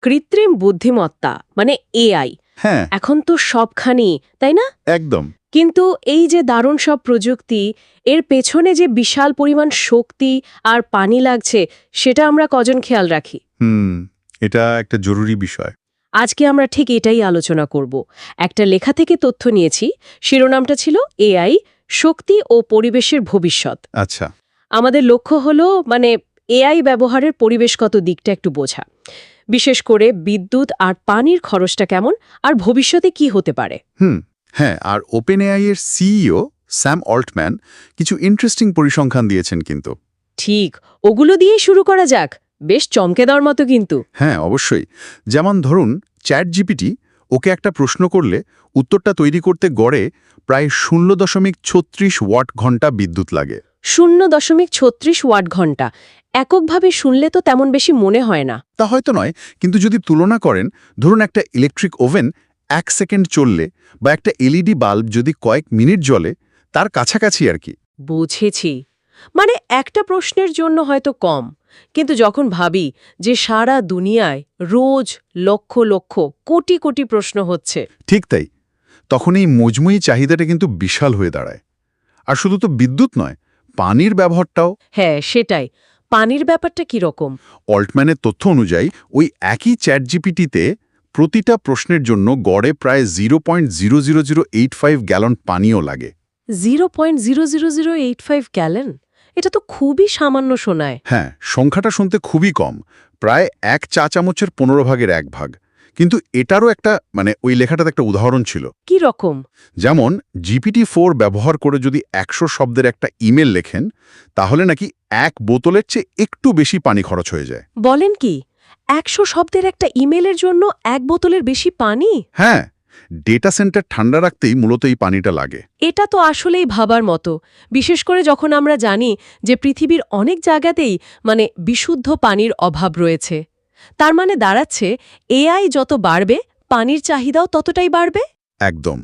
কৃত্রিম বুদ্ধিমত্তা মানে এআই হ্যাঁ এখন তো সবখানি, তাই না? একদম। কিন্তু এই যে দারুণ সব প্রযুক্তি, এর পেছনে যে বিশাল পরিমাণ শক্তি আর পানি লাগছে, সেটা আমরা কজন খেয়াল রাখি? এটা একটা জরুরি বিষয়। আজকে আমরা ঠিক এটাই আলোচনা করব। একটা লেখা থেকে তথ্য নিয়েছি, শিরোনামটা ছিল এআই, শক্তি ও পরিবেশের ভবিষ্যৎ। আচ্ছা। আমাদের লক্ষ্য হলো এআই ব্যবহারের পরিবেশগত দিকটা একটু বোঝা, বিশেষ করে বিদ্যুৎ আর পানির খরচটা কেমন আর ভবিষ্যতে কি হতে পারে। হ্যাঁ, আর ওপেন এআই এর সিইও স্যাম অল্টম্যান কিছু ইন্টারেস্টিং পরিসংখ্যান দিয়েছেন কিন্তু। ঠিক, ওগুলো দিয়েই শুরু করা যাক। বেশ চমকে দেওয়ার মতো কিন্তু। হ্যাঁ, অবশ্যই। যেমন ধরুন, চ্যাট জিপিটি, ওকে একটা প্রশ্ন করলে উত্তরটা তৈরি করতে গড়ে প্রায় 0.36 ওয়াট ঘন্টা বিদ্যুৎ লাগে। 0.36 ওয়াট ঘন্টা এককভাবে শুনলে তো তেমন বেশি মনে হয় না। তা হয়তো নয়, কিন্তু যদি তুলনা করেন, ধরুন একটা ইলেকট্রিক ওভেন 1 সেকেন্ড চললে বা একটা এলইডি বাল্ব যদি কয়েক মিনিট জ্বলে, তার কাছাকাছি আর কি। বুঝেছি, একটা প্রশ্নের জন্য হয়তো কম, কিন্তু যখন ভাবি যে সারা দুনিয়ায় রোজ লক্ষ লক্ষ কোটি কোটি প্রশ্ন হচ্ছে। ঠিক তাই। তখন এই মজমুই চাহিদাটা কিন্তু বিশাল হয়ে দাঁড়ায়। আর শুধু তো বিদ্যুৎ নয়, পানির ব্যবহারটাও। হ্যাঁ, সেটাই। পানির ব্যাপারটা কিরকম? অল্টম্যানের তথ্য অনুযায়ী ওই একই চ্যাট জিপিটিতে প্রতিটা প্রশ্নের জন্য গড়ে প্রায় 0.00085 গ্যালন পানিও লাগে। 0.00085 গ্যালন? এটা তো খুবই সামান্য শোনায়। হ্যাঁ, সংখ্যাটা শুনতে খুবই কম, প্রায় 1 চা চামচের 15 ভাগের 1 ভাগ। কিন্তু এটারও একটা ওই লেখাটাতে একটা উদাহরণ ছিল। কি রকম? যেমন GPT-4 ব্যবহার করে যদি 100 শব্দের একটা ইমেল লেখেন, তাহলে নাকি 1 বোতলের চেয়ে একটু বেশি পানি খরচ হয়ে যায়। বলেন কি? 100 শব্দের একটা ইমেলের জন্য 1 বোতলের বেশি পানি? হ্যাঁ, ডেটা সেন্টার ঠান্ডা রাখতেই মূলত এই পানিটা লাগে। এটা তো আসলেই ভাবার মতো, বিশেষ করে যখন আমরা জানি যে পৃথিবীর অনেক জায়গাতেই বিশুদ্ধ পানির অভাব রয়েছে। তার দাঁড়াচ্ছে এআই যত বাড়বে, পানির চাহিদাও ততটাই বাড়বে। একদম।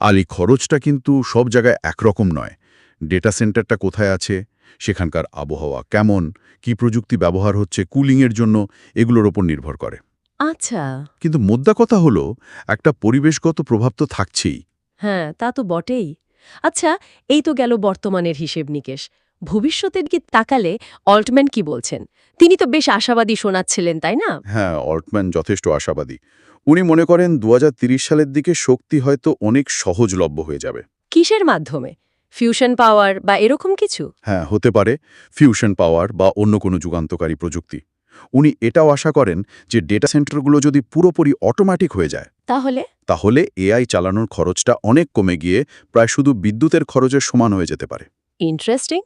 আর এই খরচটা কিন্তু সব জায়গায় একরকম নয়। ডেটা সেন্টারটা কোথায় আছে, সেখানকার আবহাওয়া কেমন, কি প্রযুক্তি ব্যবহার হচ্ছে কুলিংয়ের জন্য, এগুলোর ওপর নির্ভর করে। আচ্ছা। কিন্তু মোদ্দা কথা হলো, একটা পরিবেশগত প্রভাব তো থাকছেই। হ্যাঁ, তা তো বটেই। আচ্ছা, এই তো গেল বর্তমানের হিসেব নিকেশ। ভবিষ্যতের কি তাকালে অল্টম্যান কি বলছেন? তিনি তো বেশ আশাবাদী শোনাচ্ছিলেন, তাই না? হ্যাঁ, অল্টম্যান যথেষ্ট আশাবাদী। উনি মনে করেন 2030 সালের দিকে শক্তি হয়তো অনেক সহজলভ্য হয়ে যাবে। কিসের মাধ্যমে? ফিউশন পাওয়ার বা এরকম কিছু? হ্যাঁ, হতে পারে ফিউশন পাওয়ার বা অন্য কোনো যুগান্তকারী প্রযুক্তি। উনি এটাও আশা করেন যে ডেটা সেন্টারগুলো যদি পুরোপুরি অটোমেটিক হয়ে যায়, তাহলে এআই চালানোর খরচটা অনেক কমে গিয়ে প্রায় শুধু বিদ্যুতের খরচের সমান হয়ে যেতে পারে। ইন্টারেস্টিং।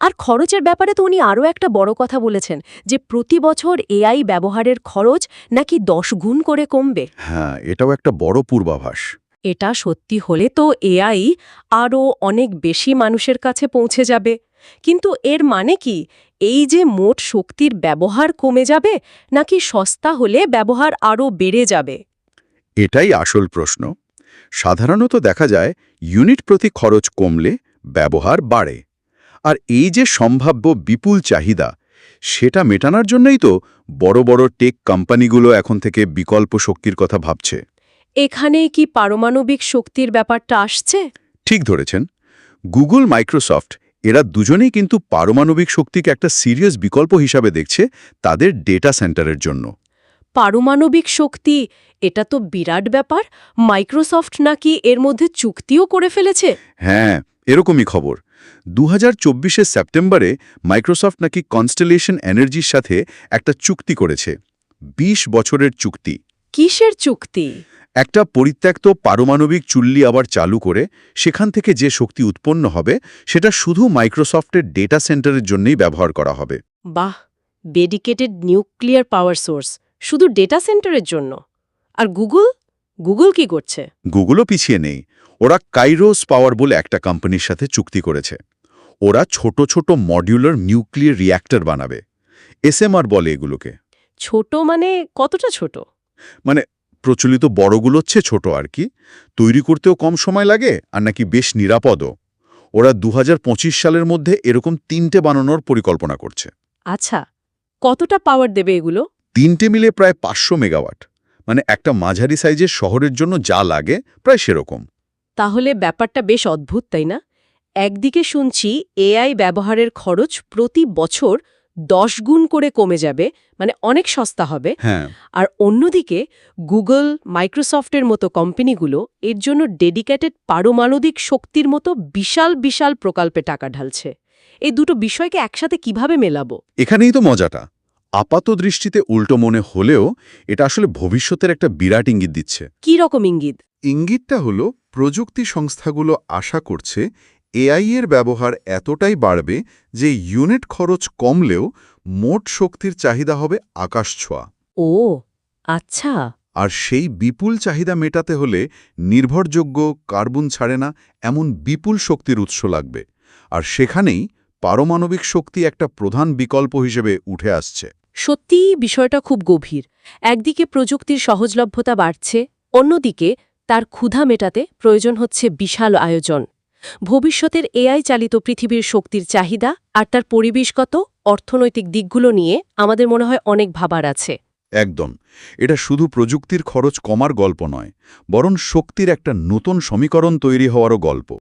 আর খরচের ব্যাপারে তো উনি আরও একটা বড় কথা বলেছেন, যে প্রতি বছর এআই ব্যবহারের খরচ নাকি 10 গুণ করে কমবে। হ্যাঁ, এটাও একটা বড় পূর্বাভাস। এটা সত্যি হলে তো এআই আরও অনেক বেশি মানুষের কাছে পৌঁছে যাবে। কিন্তু এর মানে কি, এই যে মোট শক্তির ব্যবহার কমে যাবে, নাকি সস্তা হলে ব্যবহার আরও বেড়ে যাবে? এটাই আসল প্রশ্ন। সাধারণত দেখা যায় ইউনিট প্রতি খরচ কমলে ব্যবহার বাড়ে। আর এই যে সম্ভাব্য বিপুল চাহিদা, সেটা মেটানোর জন্যই তো বড় বড় টেক কোম্পানিগুলো এখন থেকে বিকল্প শক্তির কথা ভাবছে। এখানেই কি পারমাণবিক শক্তির ব্যাপারটা আসছে? ঠিক ধরেছেন। গুগল, মাইক্রোসফট এরা দুজনেই কিন্তু পারমাণবিক শক্তিকে একটা সিরিয়াস বিকল্প হিসাবে দেখছে তাদের ডেটা সেন্টারের জন্য। পারমাণবিক শক্তি, এটা তো বিরাট ব্যাপার। মাইক্রোসফট নাকি এর মধ্যে চুক্তিও করে ফেলেছে? হ্যাঁ, এরকমই খবর। 2024 সেপ্টেম্বরে মাইক্রোসফট নাকি কনস্টেলেশন এনার্জির সাথে একটা চুক্তি করেছে। 20 বছরের চুক্তি। কিসের চুক্তি? একটা পরিত্যক্ত পারমাণবিক চুল্লি আবার চালু করে সেখান থেকে যে শক্তি উৎপন্ন হবে, সেটা শুধু মাইক্রোসফটের ডেটা সেন্টারের জন্যই ব্যবহার করা হবে। বাহ, ডেডিকেটেড নিউক্লিয়ার পাওয়ার সোর্স শুধু ডেটা সেন্টারের জন্য। আর গুগল কি করছে? গুগলও পিছিয়ে নেই। ওরা কাইরোস পাওয়ার বলে একটা কোম্পানির সাথে চুক্তি করেছে। ওরা ছোট ছোট মডিউলার নিউক্লিয়ার রিঅ্যাক্টর বানাবে। এসএমআর বলে এগুলোকে। ছোট কতটা ছোট? প্রচলিত বড়গুলোর চেয়ে ছোট আর কি। তৈরি করতেও কম সময় লাগে আর নাকি বেশ নিরাপদও। ওরা 2025 সালের মধ্যে এরকম 3টে বানানোর পরিকল্পনা করছে। আচ্ছা, কতটা পাওয়ার দেবে এগুলো? তিনটে মিলে প্রায় 500 মেগাওয়াট, মানে একটা মাঝারি সাইজের শহরের জন্য যা লাগে প্রায় সেরকম। তাহলে ব্যাপারটা বেশ অদ্ভুত, তাই না? একদিকে শুনছি এআই ব্যবহারের খরচ প্রতি বছর 10 গুণ করে কমে যাবে, মানে অনেক সস্তা হবে। হ্যাঁ, আর অন্যদিকে গুগল, মাইক্রোসফটের মতো কোম্পানিগুলো এর জন্য ডেডিকেটেড পারমাণবিক শক্তির মতো বিশাল বিশাল প্রকল্পে টাকা ঢালছে। এই দুটো বিষয়কে একসাথে কিভাবে মেলাবো? এখানেই তো মজাটা। আপাত দৃষ্টিতে উল্টো মনে হলেও এটা আসলে ভবিষ্যতের একটা বিরাট ইঙ্গিত দিচ্ছে। কি রকম ইঙ্গিত? ইঙ্গিতটা হলো প্রযুক্তি সংস্থাগুলো আশা করছে এআই এর ব্যবহার এতটাই বাড়বে যে ইউনিট খরচ কমলেও মোট শক্তির চাহিদা হবে আকাশছোঁয়া। ও আচ্ছা। আর সেই বিপুল চাহিদা মেটাতে হলে নির্ভরযোগ্য, কার্বন ছাড়ে না এমন বিপুল শক্তির উৎস লাগবে। আর সেখানেই পারমাণবিক শক্তি একটা প্রধান বিকল্প হিসেবে উঠে আসছে। সত্যিই বিষয়টা খুব গভীর। একদিকে প্রযুক্তির সহজলভ্যতা বাড়ছে, অন্যদিকে তার ক্ষুধা মেটাতে প্রয়োজন হচ্ছে বিশাল আয়োজন। ভবিষ্যতের এআই চালিত পৃথিবীর শক্তির চাহিদা আর তার পরিবেশগত, অর্থনৈতিক দিকগুলো নিয়ে আমাদের মনে হয় অনেক ভাবার আছে। একদম। এটা শুধু প্রযুক্তির খরচ কমার গল্প নয়, বরং শক্তির একটা নতুন সমীকরণ তৈরি হওয়ারও গল্প।